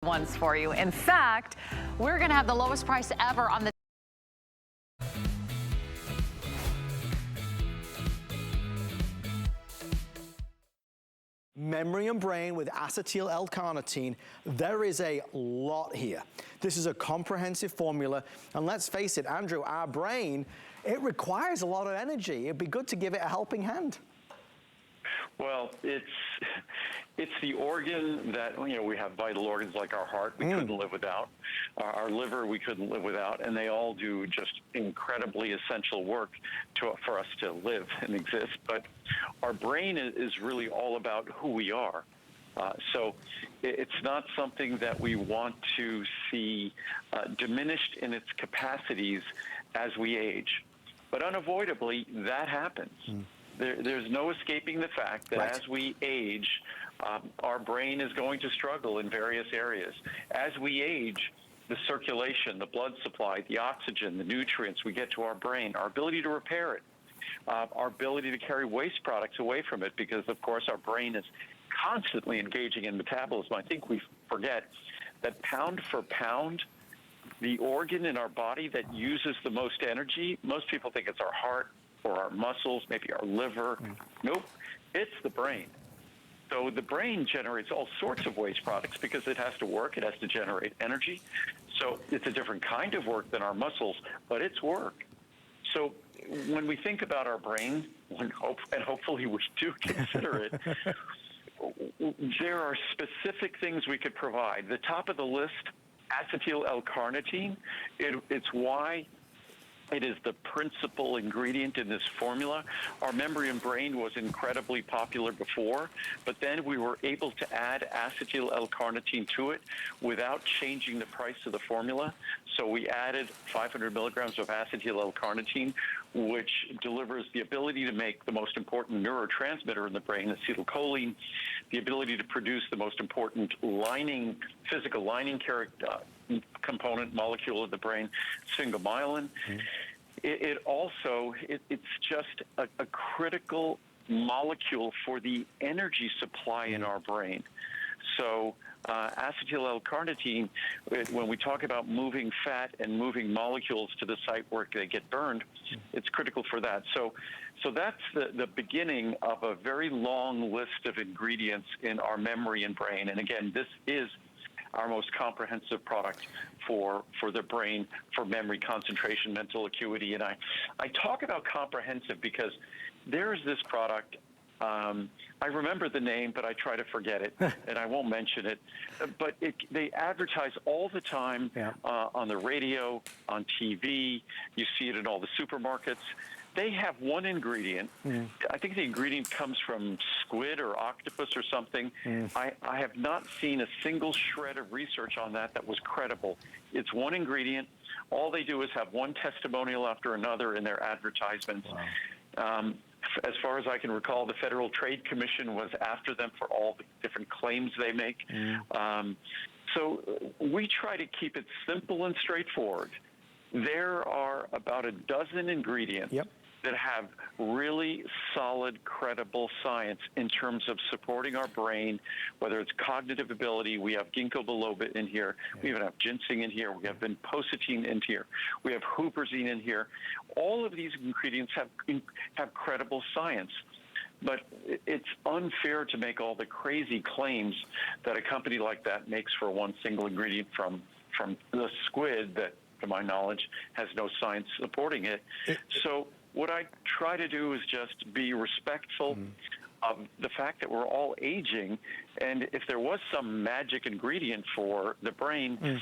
ones for you. In fact, we're going to have the lowest price ever on the memory and brain with acetyl L-carnitine. There is a lot here. This is a comprehensive formula, and let's face it, Andrew, our brain, it requires a lot of energy. It'd be good to give it a helping hand. Well, it's the organ that, you know, we have vital organs like our heart we couldn't live without, our liver we couldn't live without, and they all do just incredibly essential work for us to live and exist. But our brain is really all about who we are. So it's not something that we want to see diminished in its capacities as we age. But unavoidably, that happens. There's no escaping the fact that as we age, our brain is going to struggle in various areas. As we age, the circulation, the blood supply, the oxygen, the nutrients we get to our brain, our ability to repair it, our ability to carry waste products away from it, because, of course, our brain is constantly engaging in metabolism. I think we forget that pound for pound, the organ in our body that uses the most energy, most people think it's our heart, or our muscles, maybe our liver. Nope, it's the brain. So the brain generates all sorts of waste products because it has to work, it has to generate energy. So it's a different kind of work than our muscles, but it's work. So when we think about our brain, and hopefully we do consider it, there are specific things we could provide. The top of the list, acetyl L-carnitine, it's why it is the principal ingredient in this formula. Our memory and brain was incredibly popular before, but then we were able to add acetyl L-carnitine to it without changing the price of the formula. So we added 500 milligrams of acetyl L-carnitine, which delivers the ability to make the most important neurotransmitter in the brain, acetylcholine, the ability to produce the most important lining, physical lining component molecule of the brain, sphingomyelin. It's just a critical molecule for the energy supply in our brain. So acetyl L-carnitine, when we talk about moving fat and moving molecules to the site where they get burned, it's critical for that. So that's the beginning of a very long list of ingredients in our memory and brain. And again, this is our most comprehensive product for the brain, for memory, concentration, mental acuity. And I talk about comprehensive because there is this product, I remember the name, but I try to forget it, and I won't mention it. But they advertise all the time on the radio, on TV. You see it in all the supermarkets. They have one ingredient. I think the ingredient comes from squid or octopus or something. I have not seen a single shred of research on that was credible. It's one ingredient. All they do is have one testimonial after another in their advertisements. Wow. As far as I can recall, the Federal Trade Commission was after them for all the different claims they make. So we try to keep it simple and straightforward. There are about a dozen ingredients that have really solid, credible science in terms of supporting our brain, whether it's cognitive ability. We have ginkgo biloba in here. We even have ginseng in here. We have vinpocetine in here. We have huperzine in here. All of these ingredients have credible science. But it's unfair to make all the crazy claims that a company like that makes for one single ingredient from the squid that, to my knowledge, has no science supporting it. So what I try to do is just be respectful of the fact that we're all aging, and if there was some magic ingredient for the brain,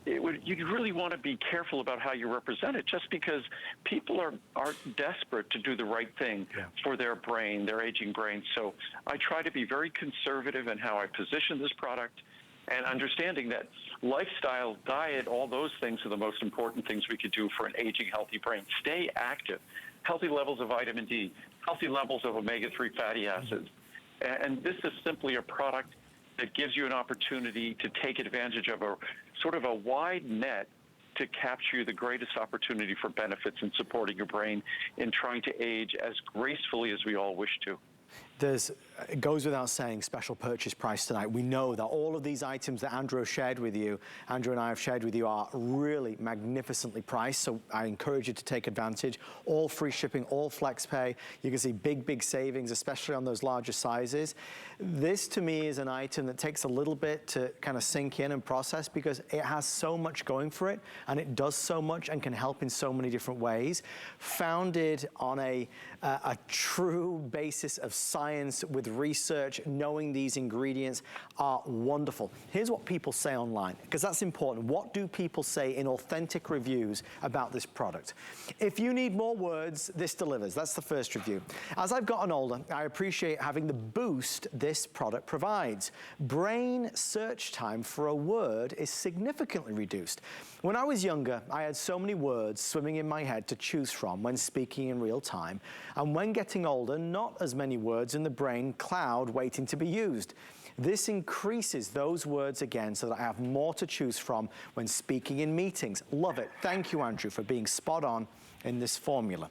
you really want to be careful about how you represent it, just because people are desperate to do the right thing for their brain, their aging brain. So I try to be very conservative in how I position this product, and understanding that lifestyle, diet, all those things are the most important things we could do for an aging, healthy brain. Stay active, healthy levels of vitamin D, healthy levels of omega-3 fatty acids. And this is simply a product that gives you an opportunity to take advantage of a sort of a wide net to capture the greatest opportunity for benefits in supporting your brain in trying to age as gracefully as we all wish to. It goes without saying, special purchase price tonight. We know that all of these items that Andrew shared with you, Andrew and I have shared with you, are really magnificently priced, so I encourage you to take advantage. All free shipping, all flex pay. You can see big savings, especially on those larger sizes. This, to me, is an item that takes a little bit to kind of sink in and process because it has so much going for it, and it does so much and can help in so many different ways. Founded on a true basis of science with research, knowing these ingredients are wonderful. Here's what people say online, because that's important. What do people say in authentic reviews about this product? If you need more words, this delivers. That's the first review. As I've gotten older, I appreciate having the boost this product provides. Brain search time for a word is significantly reduced. When I was younger, I had so many words swimming in my head to choose from when speaking in real time. And when getting older, not as many words in the brain cloud waiting to be used. This increases those words again so that I have more to choose from when speaking in meetings. Love it. Thank you, Andrew, for being spot on in this formula.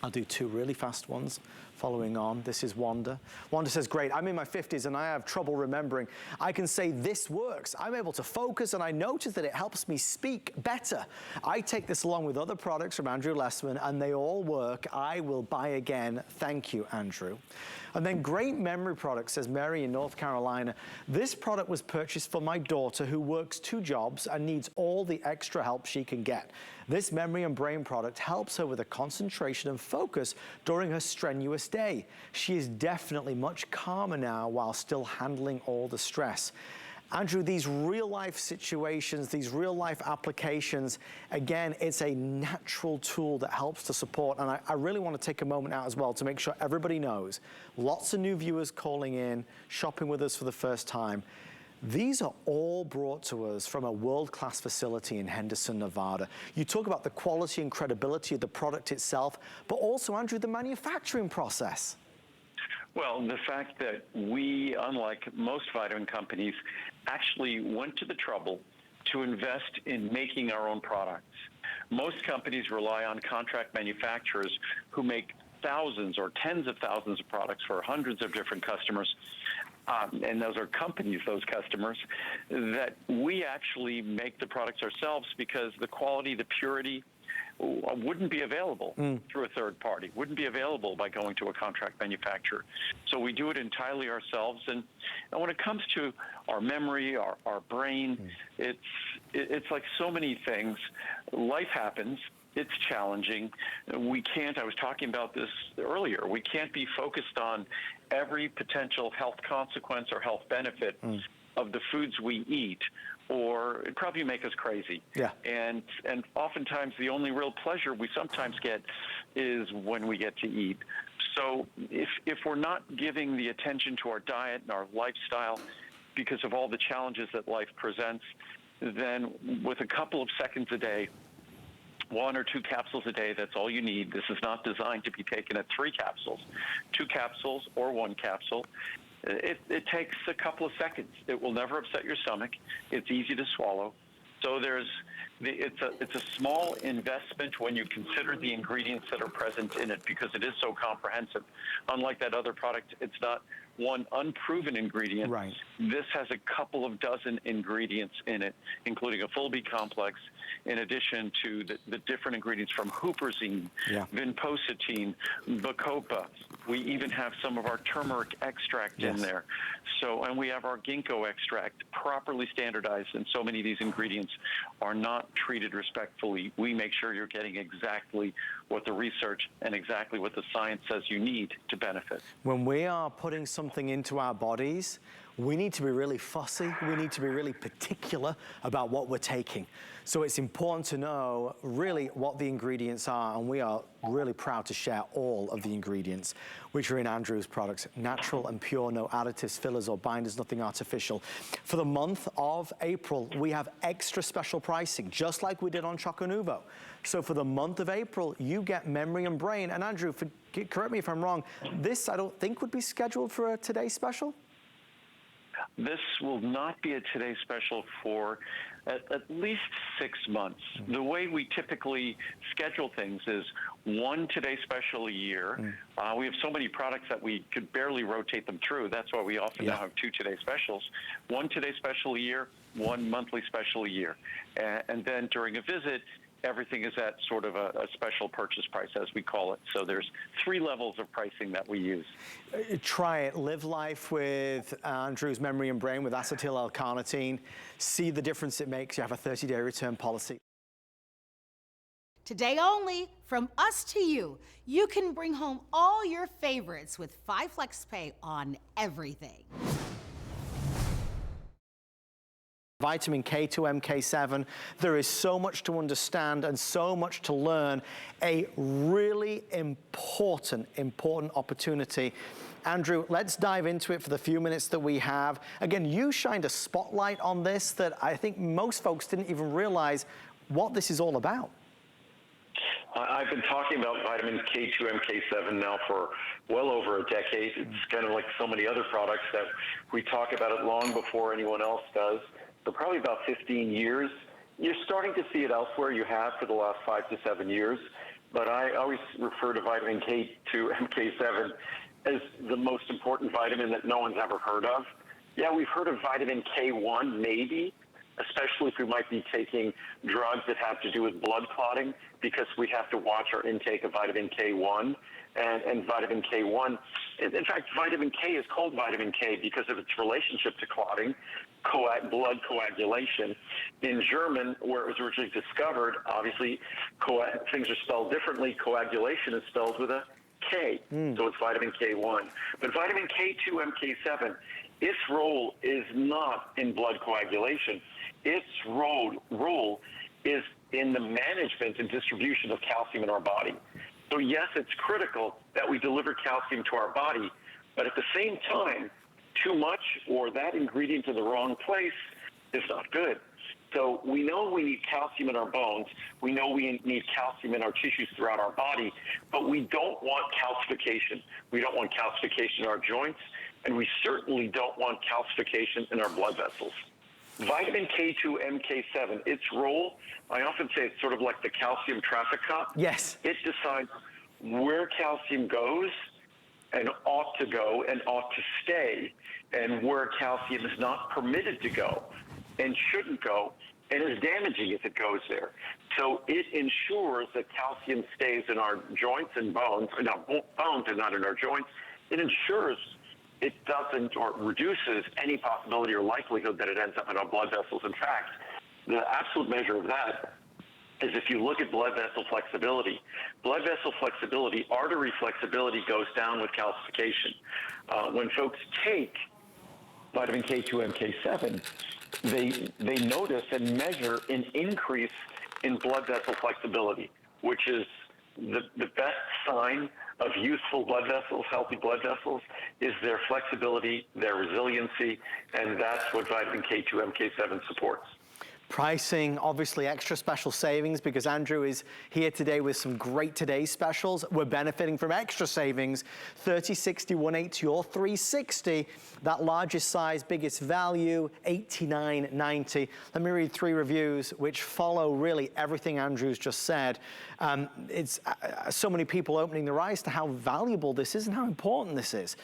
I'll do two really fast ones following on. This is Wanda. Wanda says, great, I'm in my 50s and I have trouble remembering. I can say this works. I'm able to focus and I notice that it helps me speak better. I take this along with other products from Andrew Lessman and they all work. I will buy again. Thank you, Andrew. And then great memory product, says Mary in North Carolina. This product was purchased for my daughter who works 2 jobs and needs all the extra help she can get. This memory and brain product helps her with a concentration and focus during her strenuous day. She is definitely much calmer now while still handling all the stress. Andrew, these real life situations, these real life applications, again, it's a natural tool that helps to support. And I really want to take a moment out as well to make sure everybody knows. Lots of new viewers calling in, shopping with us for the first time. These are all brought to us from a world-class facility in Henderson, Nevada. You talk about the quality and credibility of the product itself, but also, Andrew, the manufacturing process. Well, the fact that we, unlike most vitamin companies, actually went to the trouble to invest in making our own products. Most companies rely on contract manufacturers who make thousands or tens of thousands of products for hundreds of different customers. And those are companies, those customers, that we actually make the products ourselves because the quality, the purity, wouldn't be available through a third party, wouldn't be available by going to a contract manufacturer. So we do it entirely ourselves. And when it comes to our memory, our brain, it's like so many things. Life happens. It's challenging. We can't, I was talking about this earlier, we can't be focused on every potential health consequence or health benefit of the foods we eat, or it'd probably make us crazy. Yeah. And oftentimes the only real pleasure we sometimes get is when we get to eat. So if we're not giving the attention to our diet and our lifestyle because of all the challenges that life presents, then with a couple of seconds a day, 1 or 2 capsules a day, that's all you need. This is not designed to be taken at 3 capsules, 2 capsules or 1 capsule. It takes a couple of seconds. It will never upset your stomach. It's easy to swallow. So it's a small investment when you consider the ingredients that are present in it because it is so comprehensive. Unlike that other product, it's not one unproven ingredient. Right. This has a couple of dozen ingredients in it, including a full B complex, in addition to the different ingredients from huperzine, vinpocetine, bacopa. We even have some of our turmeric extract in there. So, and we have our ginkgo extract properly standardized, and so many of these ingredients are not treated respectfully. We make sure you're getting exactly what the research and exactly what the science says you need to benefit. When we are putting something into our bodies, we need to be really fussy. We need to be really particular about what we're taking. So it's important to know really what the ingredients are, and we are really proud to share all of the ingredients which are in Andrew's products. Natural and pure, no additives, fillers or binders, nothing artificial. For the month of April, we have extra special pricing, just like we did on Choco Nuvo. So for the month of April, you get memory and brain. And Andrew, correct me if I'm wrong, this I don't think would be scheduled for a Today special? this will not be a Today Special for at least 6 months. The way we typically schedule things is 1 Today Special a year. We have so many products that we could barely rotate them through. That's why we often now have 2 Today Specials. 1 Today Special a year, 1 monthly special a year. And then during a visit, everything is at sort of a special purchase price, as we call it. So there's 3 levels of pricing that we use. Try it. Live life with Andrew's Memory and Brain with acetyl L-carnitine. See the difference it makes. You have a 30-day return policy. Today only, from us to you, you can bring home all your favorites with 5 Flex Pay on everything. Vitamin K2, MK7. There is so much to understand and so much to learn. A really important opportunity. Andrew, let's dive into it for the few minutes that we have. Again, you shined a spotlight on this that I think most folks didn't even realize what this is all about. I've been talking about vitamin K2, MK7 now for well over a decade. It's kind of like so many other products that we talk about it long before anyone else does. So probably about 15 years. You're starting to see it elsewhere. You have for the last 5 to 7 years. But I always refer to vitamin K2, MK7 as the most important vitamin that no one's ever heard of. Yeah, we've heard of vitamin K1 maybe, especially if we might be taking drugs that have to do with blood clotting, because we have to watch our intake of vitamin K1. And vitamin K1, in fact, vitamin K is called vitamin K because of its relationship to clotting, blood coagulation. In German, where it was originally discovered, obviously things are spelled differently. Coagulation is spelled with a K, so it's vitamin K1. But vitamin K2, MK7, its role is not in blood coagulation. Its role is in the management and distribution of calcium in our body. So yes, it's critical that we deliver calcium to our body, but at the same time, too much or that ingredient in the wrong place is not good. So we know we need calcium in our bones. We know we need calcium in our tissues throughout our body, but we don't want calcification. We don't want calcification in our joints, and we certainly don't want calcification in our blood vessels. Vitamin K2, MK7, its role, I often say it's sort of like the calcium traffic cop. Yes. It decides where calcium goes and ought to go and ought to stay, and where calcium is not permitted to go and shouldn't go and is damaging if it goes there. So it ensures that calcium stays in our joints and bones, bones and not in our joints. It ensures it doesn't or reduces any possibility or likelihood that it ends up in our blood vessels. In fact, the absolute measure of that is if you look at blood vessel flexibility. Blood vessel flexibility, artery flexibility goes down with calcification. When folks take vitamin K2, MK7, they notice and measure an increase in blood vessel flexibility, which is the best sign of youthful blood vessels, healthy blood vessels, is their flexibility, their resiliency, and that's what vitamin K2, MK7 supports. Pricing, obviously extra special savings because Andrew is here today with some great Today Specials. We're benefiting from extra savings, 30, 60, 180 or 360. That largest size, biggest value, $89.90. Let me read 3 reviews which follow really everything Andrew's just said. It's so many people opening their eyes to how valuable this is and how important this is.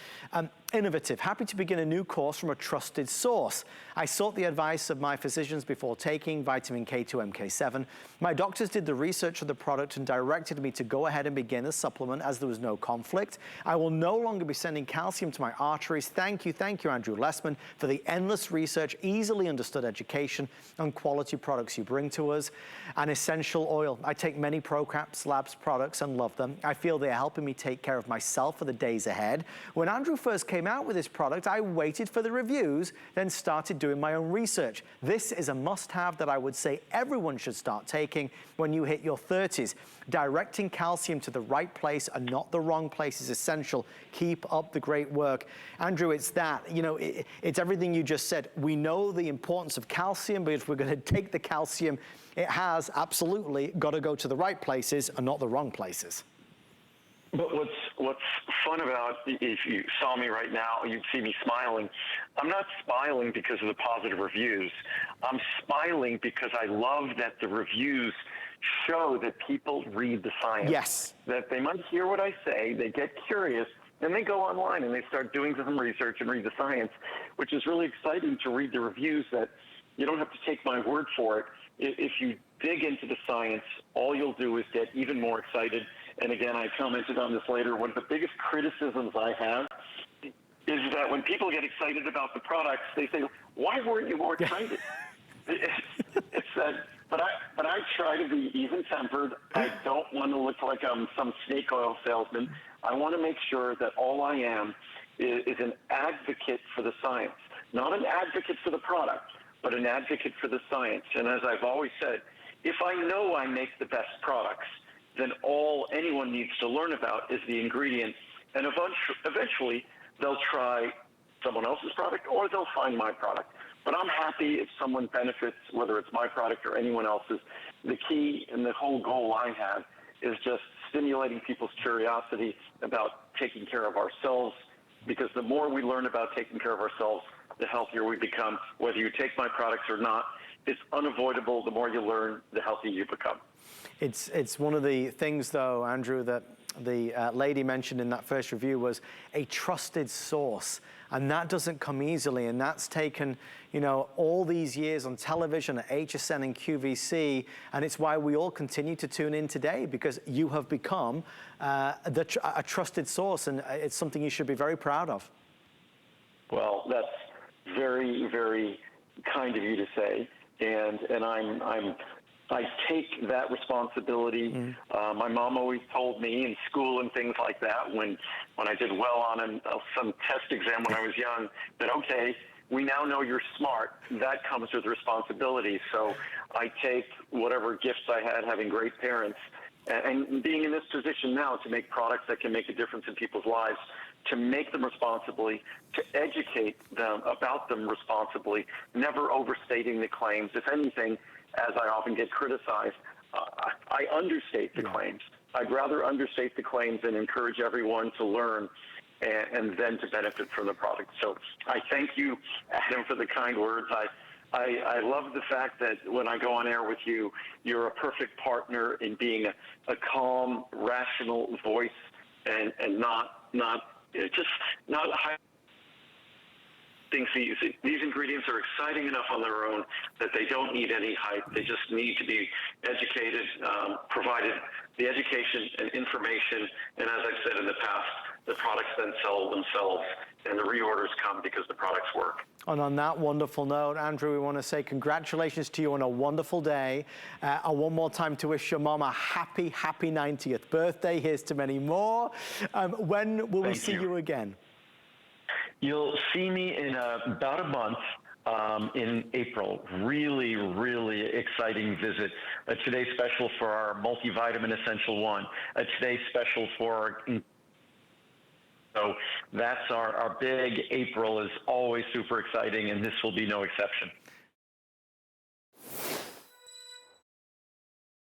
Innovative, happy to begin a new course from a trusted source. I sought the advice of my physicians before taking vitamin K2, MK7. My doctors did the research of the product and directed me to go ahead and begin a supplement as there was no conflict. I will no longer be sending calcium to my arteries. Thank you, Andrew Lessman, for the endless research, easily understood education, and quality products you bring to us. An essential oil. I take many ProCaps Labs products and love them. I feel they are helping me take care of myself for the days ahead. When Andrew first came out with this product, I waited for the reviews, then started doing my own research. This is a must-have that I would say everyone should start taking when you hit your 30s. Directing calcium to the right place and not the wrong place is essential. Keep up the great work. Andrew, it's that, you know, it's everything you just said. We know the importance of calcium, but if we're going to take the calcium, it has absolutely got to go to the right places and not the wrong places. But what's fun about, if you saw me right now, you'd see me smiling. I'm not smiling because of the positive reviews. I'm smiling because I love that the reviews show that people read the science. Yes. That they might hear what I say, they get curious, and they go online and they start doing some research and read the science, which is really exciting to read the reviews that you don't have to take my word for it. If you dig into the science, all you'll do is get even more excited. And again, I commented on this later, one of the biggest criticisms I have is that when people get excited about the products, they say, why weren't you more excited? It's that, but I try to be even-tempered. I don't want to look like I'm some snake oil salesman. I want to make sure that all I am is an advocate for the science, not an advocate for the product, but an advocate for the science. And as I've always said, if I know I make the best products, then all anyone needs to learn about is the ingredient. And eventually, they'll try someone else's product or they'll find my product. But I'm happy if someone benefits, whether it's my product or anyone else's. The key and the whole goal I have is just stimulating people's curiosity about taking care of ourselves, because the more we learn about taking care of ourselves, the healthier we become. Whether you take my products or not, it's unavoidable. The more you learn, the healthier you become. It's one of the things, though, Andrew, that the lady mentioned in that first review was a trusted source. And that doesn't come easily. And that's taken, you know, all these years on television at HSN and QVC. And it's why we all continue to tune in today, because you have become a trusted source. And it's something you should be very proud of. Well, that's very, very kind of you to say. And I take that responsibility. My mom always told me in school and things like that, when I did well on some test exam when I was young, that, okay, we now know you're smart. That comes with responsibility. So I take whatever gifts I had, having great parents, and being in this position now to make products that can make a difference in people's lives, to make them responsibly, to educate them about them responsibly, never overstating the claims. If anything, as I often get criticized, I understate the claims. I'd rather understate the claims and encourage everyone to learn and then to benefit from the product. So I thank you, Adam, for the kind words. I love the fact that when I go on air with you, you're a perfect partner in being a calm, rational voice and not high. These ingredients are exciting enough on their own that they don't need any hype. They just need to be educated, provided the education and information. And as I've said in the past, the products then sell themselves, and the reorders come because the products work. And on that wonderful note, Andrew, we want to say congratulations to you on a wonderful day. And one more time to wish your mom a happy, happy 90th birthday. Here's to many more. When will we see you again? You'll see me in about a month in April. Really, really exciting visit. Today's special for our multivitamin Essential 1. Today's special for... So that's our big April is always super exciting, and this will be no exception.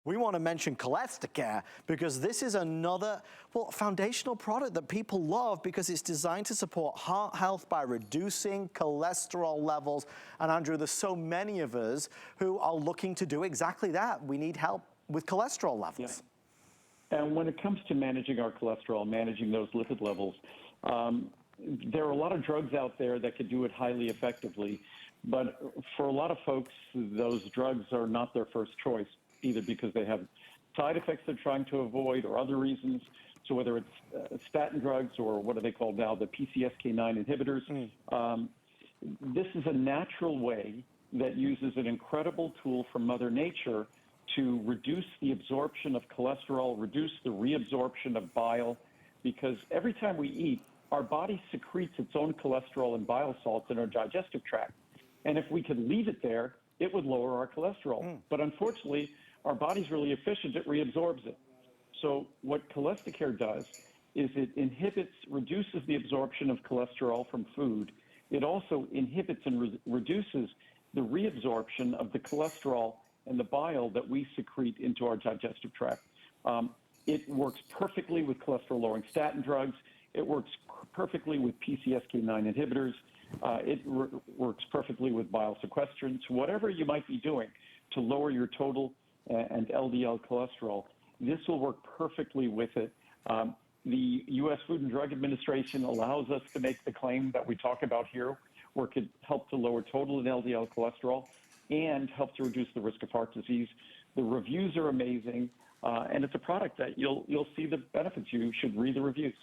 We want to mention Cholesterol because this is another, well, foundational product that people love because it's designed to support heart health by reducing cholesterol levels. And Andrew, there's so many of us who are looking to do exactly that. We need help with cholesterol levels. Yeah. And when it comes to managing our cholesterol, managing those lipid levels, there are a lot of drugs out there that could do it highly effectively. But for a lot of folks, those drugs are not their first choice, either because they have side effects they're trying to avoid or other reasons. So whether it's statin drugs or what are they called now, the PCSK9 inhibitors, this is a natural way that uses an incredible tool from Mother Nature to reduce the absorption of cholesterol, reduce the reabsorption of bile, because every time we eat, our body secretes its own cholesterol and bile salts in our digestive tract. And if we could leave it there, it would lower our cholesterol. But unfortunately, our body's really efficient, it reabsorbs it. So what Cholesterol does is it reduces the absorption of cholesterol from food. It also inhibits and reduces the reabsorption of the cholesterol and the bile that we secrete into our digestive tract. It works perfectly with cholesterol-lowering statin drugs. It works perfectly with PCSK9 inhibitors. It works perfectly with bile sequestrants. Whatever you might be doing to lower your total and LDL cholesterol, this will work perfectly with it. The U.S. Food and Drug Administration allows us to make the claim that we talk about here, where it could help to lower total and LDL cholesterol and help to reduce the risk of heart disease. The reviews are amazing, and it's a product that you'll see the benefits. You should read the reviews.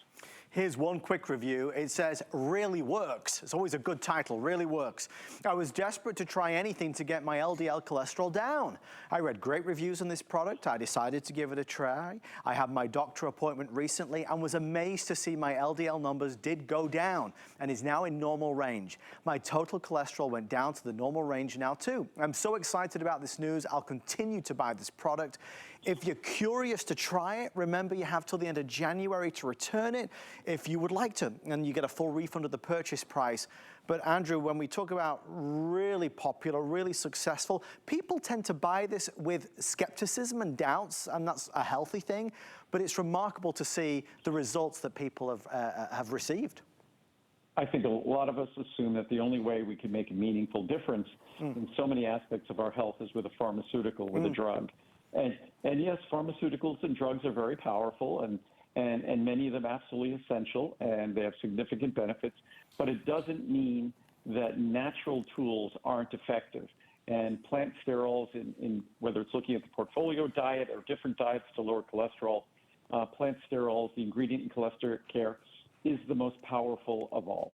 Here's one quick review. It says, really works. It's always a good title, really works. I was desperate to try anything to get my LDL cholesterol down. I read great reviews on this product. I decided to give it a try. I had my doctor appointment recently and was amazed to see my LDL numbers did go down and is now in normal range. My total cholesterol went down to the normal range now too. I'm so excited about this news. I'll continue to buy this product. If you're curious to try it, remember you have till the end of January to return it if you would like to, and you get a full refund of the purchase price. But Andrew, when we talk about really popular, really successful, people tend to buy this with skepticism and doubts, and that's a healthy thing, but it's remarkable to see the results that people have received. I think a lot of us assume that the only way we can make a meaningful difference in so many aspects of our health is with a pharmaceutical, with a drug. And yes, pharmaceuticals and drugs are very powerful, and many of them absolutely essential, and they have significant benefits, but it doesn't mean that natural tools aren't effective. And plant sterols, in whether it's looking at the portfolio diet or different diets to lower cholesterol, plant sterols, the ingredient in cholesterol care, is the most powerful of all.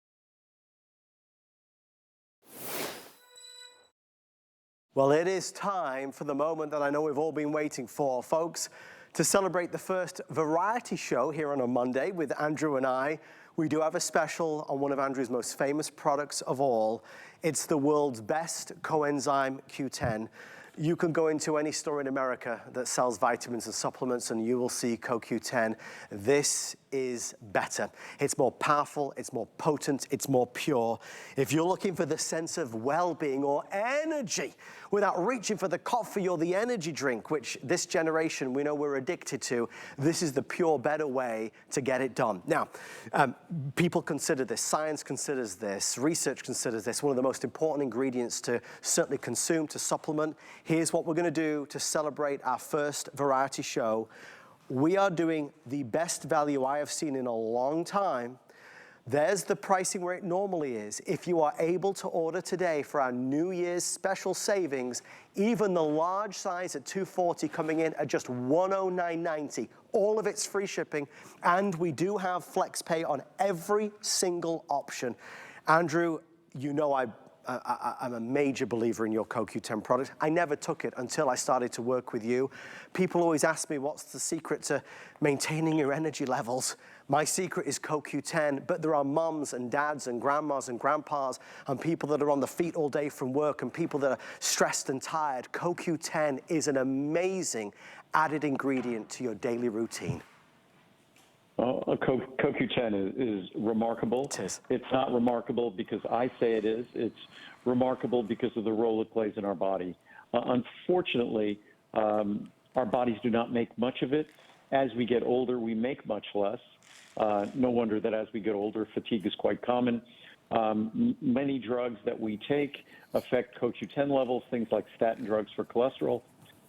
Well, it is time for the moment that I know we've all been waiting for, folks, to celebrate the first variety show here on a Monday with Andrew and I. We do have a special on one of Andrew's most famous products of all. It's the world's best coenzyme Q10. You can go into any store in America that sells vitamins and supplements and you will see CoQ10. This is better. It's more powerful, it's more potent, it's more pure. If you're looking for the sense of well-being or energy without reaching for the coffee or the energy drink, which this generation we know we're addicted to, this is the pure, better way to get it done. Now, people consider this, science considers this, research considers this one of the most important ingredients to certainly consume, to supplement. Here's what we're gonna do to celebrate our first variety show. We are doing the best value I have seen in a long time. There's the pricing where it normally is. If you are able to order today for our New Year's special savings, even the large size at $240 coming in at just $109.90. All of it's free shipping, and we do have flex pay on every single option. Andrew, you know I'm a major believer in your CoQ10 product. I never took it until I started to work with you. People always ask me, what's the secret to maintaining your energy levels? My secret is CoQ10, but there are mums and dads and grandmas and grandpas and people that are on the feet all day from work and people that are stressed and tired. CoQ10 is an amazing added ingredient to your daily routine. Well, CoQ10 is remarkable. It is. It's not remarkable because I say it is. It's remarkable because of the role it plays in our body. Unfortunately, our bodies do not make much of it. As we get older, we make much less. No wonder that as we get older, fatigue is quite common. Many drugs that we take affect CoQ10 levels. Things like statin drugs for cholesterol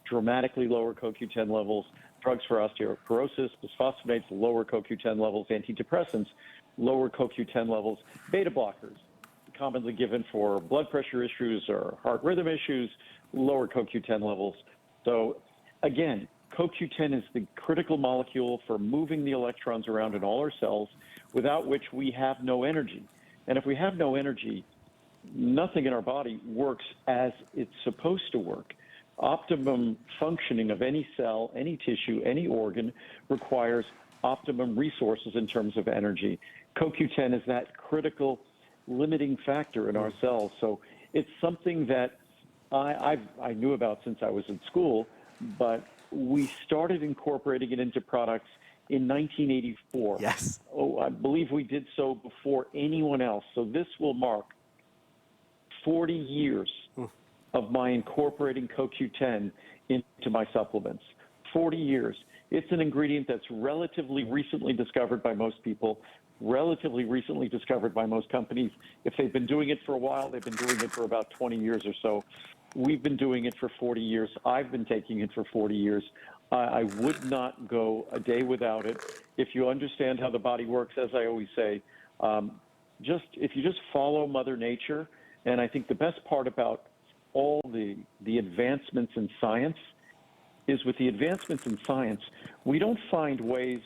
dramatically lower CoQ10 levels. Drugs for osteoporosis, bisphosphonates, lower CoQ10 levels. Antidepressants, lower CoQ10 levels. Beta blockers, commonly given for blood pressure issues or heart rhythm issues, lower CoQ10 levels. So again, CoQ10 is the critical molecule for moving the electrons around in all our cells, without which we have no energy. And if we have no energy, nothing in our body works as it's supposed to work. Optimum functioning of any cell, any tissue, any organ requires optimum resources in terms of energy. CoQ10 is that critical limiting factor in our cells. So it's something that I knew about since I was in school, but we started incorporating it into products in 1984. Yes. Oh, I believe we did so before anyone else. So this will mark 40 years of my incorporating CoQ10 into my supplements. 40 years. It's an ingredient that's relatively recently discovered by most people, relatively recently discovered by most companies. If they've been doing it for a while, they've been doing it for about 20 years or so. We've been doing it for 40 years. I've been taking it for 40 years. I would not go a day without it. If you understand how the body works, as I always say, if you just follow Mother Nature, and I think the best part about all the advancements in science is with the advancements in science, we don't find ways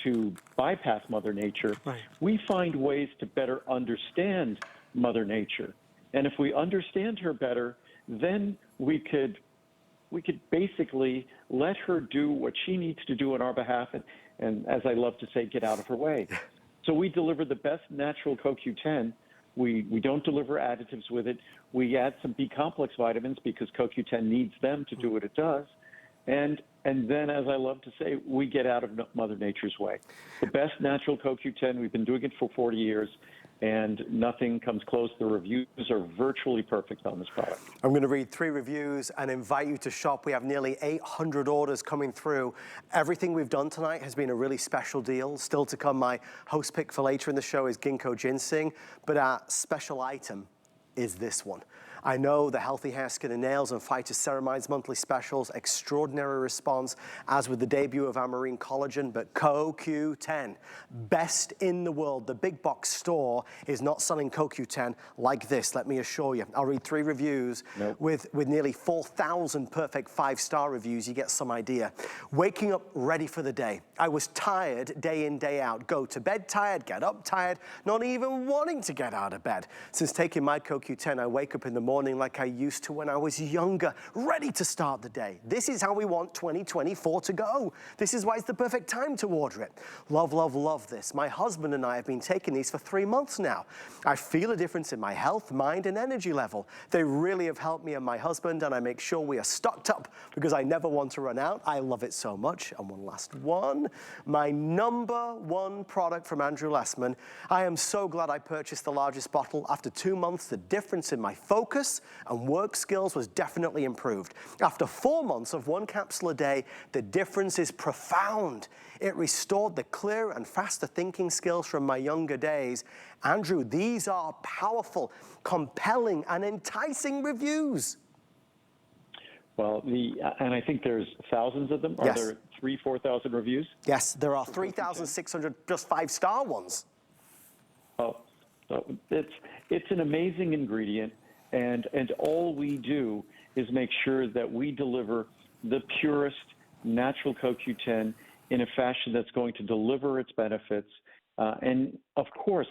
to bypass Mother Nature. Right. We find ways to better understand Mother Nature. And if we understand her better, then we could basically let her do what she needs to do on our behalf, and as I love to say, get out of her way. So we deliver the best natural CoQ10. We don't deliver additives with it. We add some B-complex vitamins because CoQ10 needs them to do what it does. And then, as I love to say, we get out of Mother Nature's way. The best natural CoQ10, we've been doing it for 40 years, and nothing comes close. The reviews are virtually perfect on this product. I'm going to read 3 reviews and invite you to shop. We have nearly 800 orders coming through. Everything we've done tonight has been a really special deal. Still to come, my host pick for later in the show is ginkgo ginseng, but our special item is this one. I know the Healthy Hair, Skin and Nails and Phytoceramides monthly specials, extraordinary response, as with the debut of our marine collagen, but CoQ10, best in the world. The big box store is not selling CoQ10 like this, let me assure you. I'll read 3 reviews. Nope. With nearly 4,000 perfect 5-star reviews, you get some idea. Waking up ready for the day. I was tired day in, day out. Go to bed tired, get up tired, not even wanting to get out of bed. Since taking my CoQ10, I wake up in the morning like I used to when I was younger, ready to start the day. This is how we want 2024 to go. This is why it's the perfect time to order it. Love, love, love this. My husband and I have been taking these for 3 months now. I feel a difference in my health, mind, and energy level. They really have helped me and my husband, and I make sure we are stocked up because I never want to run out. I love it so much. And one last one, my #1 product from Andrew Lessman. I am so glad I purchased the largest bottle. After 2 months, the difference in my focus and work skills was definitely improved. After 4 months of 1 capsule a day, the difference is profound. It restored the clearer and faster thinking skills from my younger days. Andrew, these are powerful, compelling, and enticing reviews. Well, and I think there's thousands of them. Yes. Are there 4,000 reviews? Yes, there are 3,600 just 5-star ones. Oh, so it's an amazing ingredient. And all we do is make sure that we deliver the purest natural CoQ10 in a fashion that's going to deliver its benefits. And of course,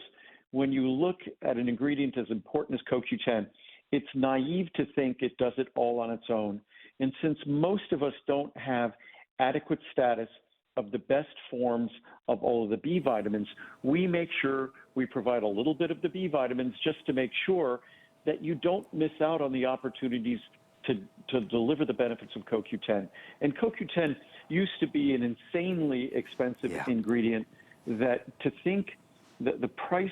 when you look at an ingredient as important as CoQ10, it's naive to think it does it all on its own. And since most of us don't have adequate status of the best forms of all of the B vitamins, we make sure we provide a little bit of the B vitamins just to make sure that you don't miss out on the opportunities to deliver the benefits of CoQ10. And CoQ10 used to be an insanely expensive ingredient, that to think that the price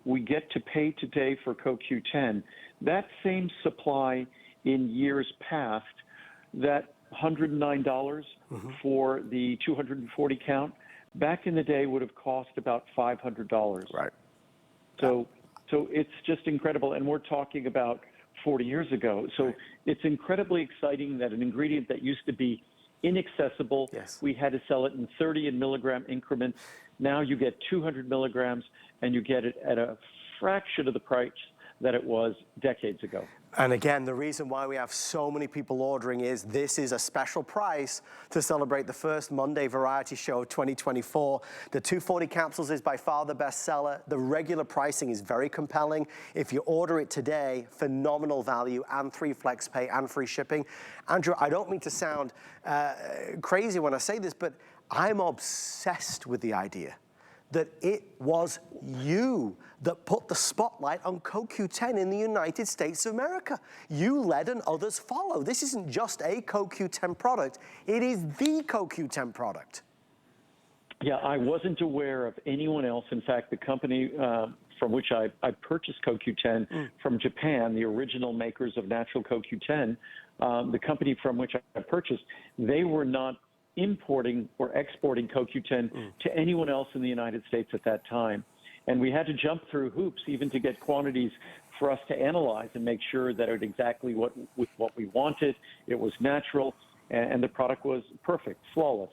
we get to pay today for CoQ10, that same supply in years past, that $109 for the 240 count, back in the day would have cost about $500. Right. So it's just incredible. And we're talking about 40 years ago. So it's incredibly exciting that an ingredient that used to be inaccessible, we had to sell it in 30 milligram increments. Now you get 200 milligrams, and you get it at a fraction of the price that it was decades ago. And again, the reason why we have so many people ordering is this is a special price to celebrate the first Monday variety show of 2024. The 240 capsules is by far the best seller. The regular pricing is very compelling. If you order it today, phenomenal value and 3 flex pay and free shipping. Andrew, I don't mean to sound crazy when I say this, but I'm obsessed with the idea that it was you that put the spotlight on CoQ10 in the United States of America. You led and others follow. This isn't just a CoQ10 product, it is the CoQ10 product. Yeah, I wasn't aware of anyone else. In fact, the company from which I purchased CoQ10 from Japan, the original makers of natural CoQ10, the company from which I purchased, they were not importing or exporting CoQ10 to anyone else in the United States at that time. And we had to jump through hoops even to get quantities for us to analyze and make sure that it was exactly what we wanted. It was natural, and the product was perfect, flawless,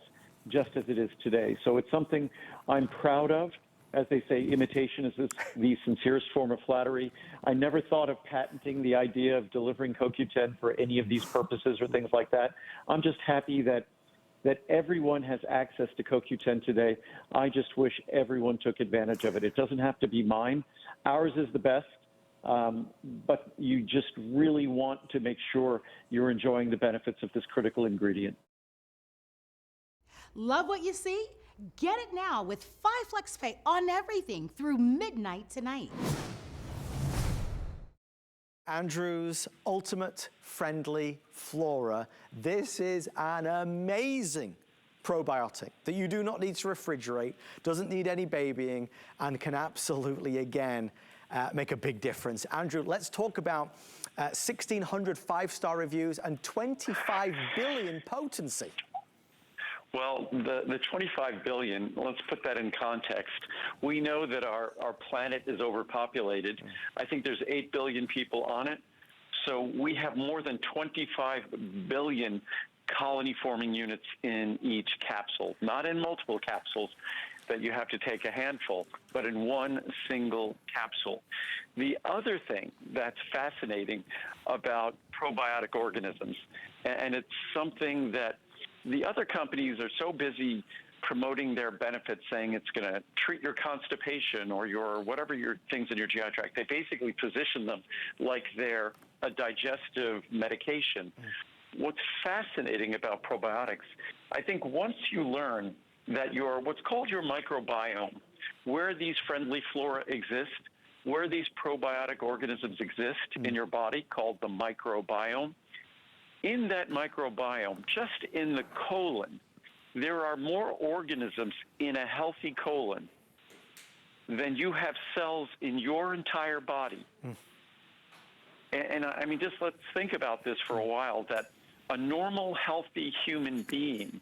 just as it is today. So it's something I'm proud of. As they say, imitation is the sincerest form of flattery. I never thought of patenting the idea of delivering CoQ10 for any of these purposes or things like that. I'm just happy that everyone has access to CoQ10 today. I just wish everyone took advantage of it. It doesn't have to be mine. Ours is the best, but you just really want to make sure you're enjoying the benefits of this critical ingredient. Love what you see? Get it now with 5 FlexPay on everything through midnight tonight. Andrew's Ultimate Friendly Flora. This is an amazing probiotic that you do not need to refrigerate, doesn't need any babying, and can absolutely, again, make a big difference. Andrew, let's talk about 1,600 5-star reviews and 25 billion potency. Well, the 25 billion, let's put that in context. We know that our planet is overpopulated. I think there's 8 billion people on it. So we have more than 25 billion colony-forming units in each capsule, not in multiple capsules that you have to take a handful, but in one single capsule. The other thing that's fascinating about probiotic organisms, and it's something that the other companies are so busy promoting their benefits, saying it's going to treat your constipation or your whatever your things in your GI tract. They basically position them like they're a digestive medication. What's fascinating about probiotics, I think once you learn that your what's called your microbiome, where these friendly flora exist, where these probiotic organisms exist in your body, called the microbiome, in that microbiome, just in the colon, there are more organisms in a healthy colon than you have cells in your entire body. And I mean, just let's think about this for a while, that a normal, healthy human being,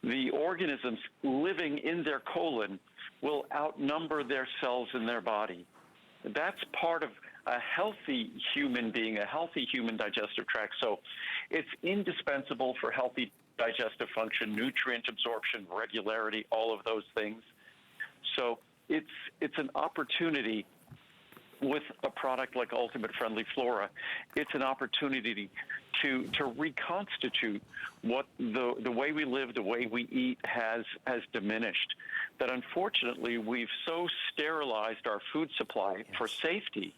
the organisms living in their colon will outnumber their cells in their body. That's part of a healthy human being, a healthy human digestive tract. So it's indispensable for healthy digestive function, nutrient absorption, regularity, all of those things. So it's an opportunity with a product like Ultimate Friendly Flora. It's an opportunity to reconstitute what the way we live, the way we eat has diminished. That unfortunately we've so sterilized our food supply for safety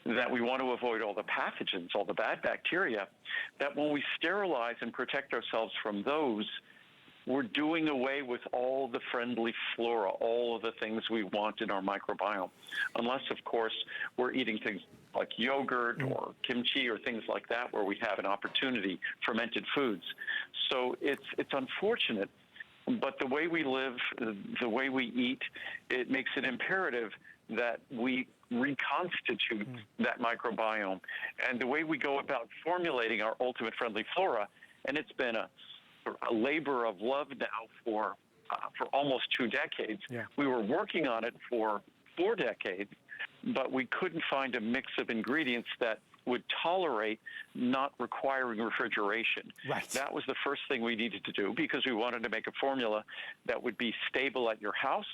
that we want to avoid all the pathogens, all the bad bacteria, that when we sterilize and protect ourselves from those, we're doing away with all the friendly flora, all of the things we want in our microbiome. Unless, of course, we're eating things like yogurt or kimchi or things like that, where we have an opportunity, fermented foods. So it's unfortunate, but the way we live, the way we eat, it makes it imperative that we reconstitute that microbiome. And the way we go about formulating our Ultimate Friendly Flora, and it's been a labor of love now for almost 2 decades. We were working on it for 4 decades, but we couldn't find a mix of ingredients that would tolerate not requiring refrigeration. That was the first thing we needed to do, because we wanted to make a formula that would be stable at your house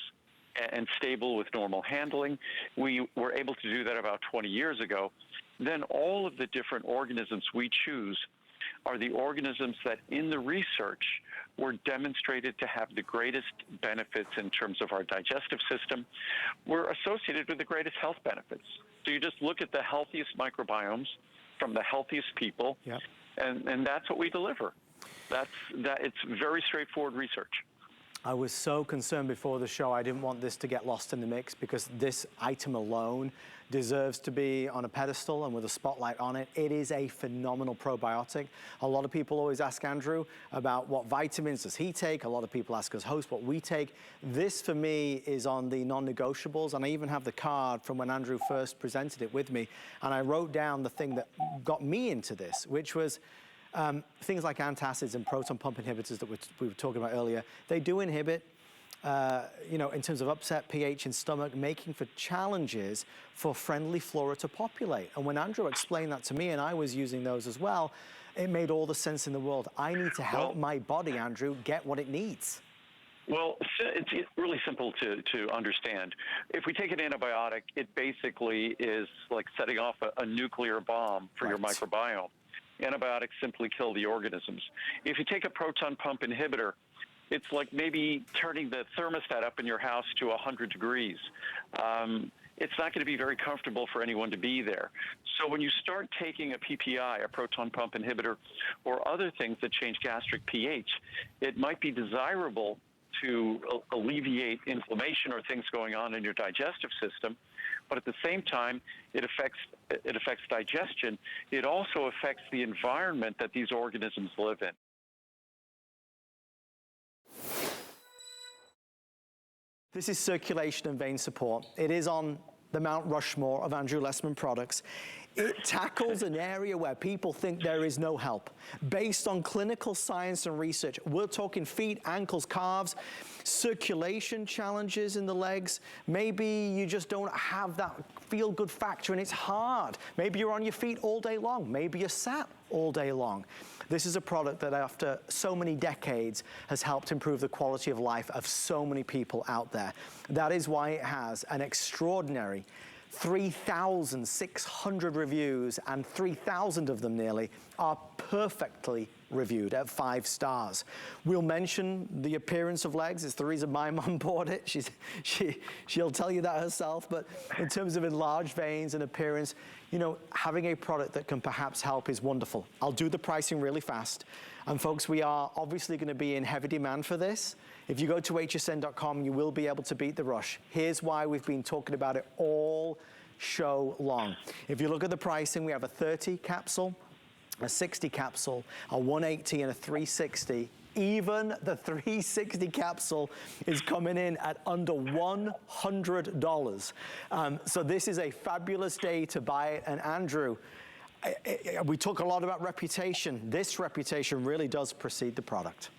and stable with normal handling. We were able to do that about 20 years ago. Then all of the different organisms we choose are the organisms that in the research were demonstrated to have the greatest benefits in terms of our digestive system, were associated with the greatest health benefits. So you just look at the healthiest microbiomes from the healthiest people, and that's what we deliver. It's very straightforward research. I was so concerned before the show, I didn't want this to get lost in the mix, because this item alone deserves to be on a pedestal and with a spotlight on it. It is a phenomenal probiotic. A lot of people always ask Andrew about what vitamins does he take. A lot of people ask us hosts what we take. This for me is on the non-negotiables, and I even have the card from when Andrew first presented it with me, and I wrote down the thing that got me into this, which was things like antacids and proton pump inhibitors that we were talking about earlier, they do inhibit, you know, in terms of upset pH in stomach, making for challenges for friendly flora to populate. And when Andrew explained that to me, and I was using those as well, it made all the sense in the world. I need to help my body, Andrew, get what it needs. Well, it's really simple to understand. If we take an antibiotic, it basically is like setting off a nuclear bomb for your microbiome. Antibiotics simply kill the organisms. If you take a proton pump inhibitor, it's like maybe turning the thermostat up in your house to 100 degrees. It's not going to be very comfortable for anyone to be there. So when you start taking a PPI, a proton pump inhibitor, or other things that change gastric pH, it might be desirable to alleviate inflammation or things going on in your digestive system, but at the same time, it affects digestion. It also affects the environment that these organisms live in. This is circulation and vein support. It is on the Mount Rushmore of Andrew Lessman products. It tackles an area where people think there is no help. Based on clinical science and research, we're talking feet, ankles, calves, circulation challenges in the legs. Maybe you just don't have that feel-good factor and it's hard. Maybe you're on your feet all day long. Maybe you're sat all day long. This is a product that after so many decades has helped improve the quality of life of so many people out there. That is why it has an extraordinary 3,600 reviews, and 3,000 of them nearly are perfectly reviewed at 5 stars. We'll mention the appearance of legs. It's the reason my mum bought it. She'll tell you that herself. But in terms of enlarged veins and appearance, you know, having a product that can perhaps help is wonderful. I'll do the pricing really fast. And folks, we are obviously going to be in heavy demand for this. If you go to hsn.com, you will be able to beat the rush. Here's why we've been talking about it all show long. If you look at the pricing, we have a 30 capsule, a 60 capsule, a 180 and a 360. Even the 360 capsule is coming in at under $100. So this is a fabulous day to buy it. And Andrew, we talk a lot about reputation. This reputation really does precede the product.